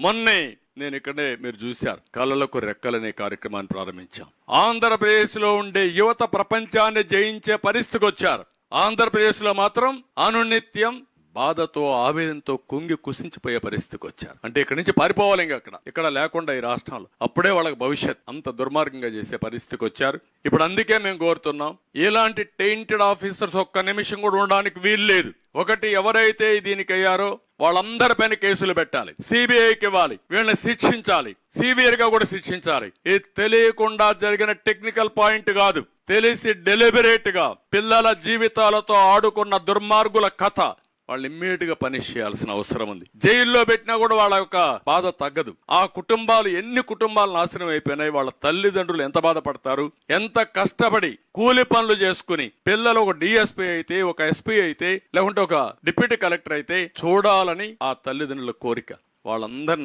మొన్నే నేను ఇక్కడే మీరు చూశారు కళలకు రెక్కలనే కార్యక్రమాన్ని ప్రారంభించాం. ఆంధ్రప్రదేశ్ లో ఉండే యువత ప్రపంచాన్ని జయించే పరిస్థితికి వచ్చారు. ఆంధ్రప్రదేశ్ లో మాత్రం అనునిత్యం బాధతో ఆవేదనతో కుంగి కుసించిపోయే పరిస్థితికి వచ్చారు. అంటే ఇక్కడి నుంచి పారిపోవాలి. ఇంకా ఇక్కడ లేకుండా ఈ రాష్ట్రంలో అప్పుడే వాళ్ళకి భవిష్యత్ అంత దుర్మార్గంగా చేసే పరిస్థితికి వచ్చారు. ఇప్పుడు అందుకే మేము కోరుతున్నాం, ఇలాంటి టెయింటెడ్ ఆఫీసర్స్ ఒక్క నిమిషం కూడా ఉండడానికి వీలు లేదు. ఒకటి, ఎవరైతే దీనికి అయ్యారో వాళ్ళందరిపైన కేసులు పెట్టాలి, సిబిఐకి ఇవ్వాలి, వీళ్ళని శిక్షించాలి, సివియర్ గా కూడా శిక్షించాలి. ఇది తెలియకుండా జరిగిన టెక్నికల్ పాయింట్ కాదు, తెలిసి డెలిబరేట్ గా పిల్లల జీవితాలతో ఆడుకున్న దుర్మార్గుల కథ. వాళ్ళు ఇమ్మీడియట్ గా పనిష్ చేయాల్సిన అవసరం ఉంది. జైల్లో పెట్టినా కూడా వాళ్ళ యొక్క బాధ తగ్గదు. ఆ కుటుంబాలు, ఎన్ని కుటుంబాలు నాశనం అయిపోయినాయి, వాళ్ళ తల్లిదండ్రులు ఎంత బాధపడతారు, ఎంత కష్టపడి కూలి పనులు చేసుకుని పిల్లలు ఒక డిఎస్పీ అయితే, ఒక ఎస్పీ అయితే, లేకుంటే ఒక డిప్యూటీ కలెక్టర్ అయితే చూడాలని ఆ తల్లిదండ్రుల కోరిక. వాళ్ళందరినీ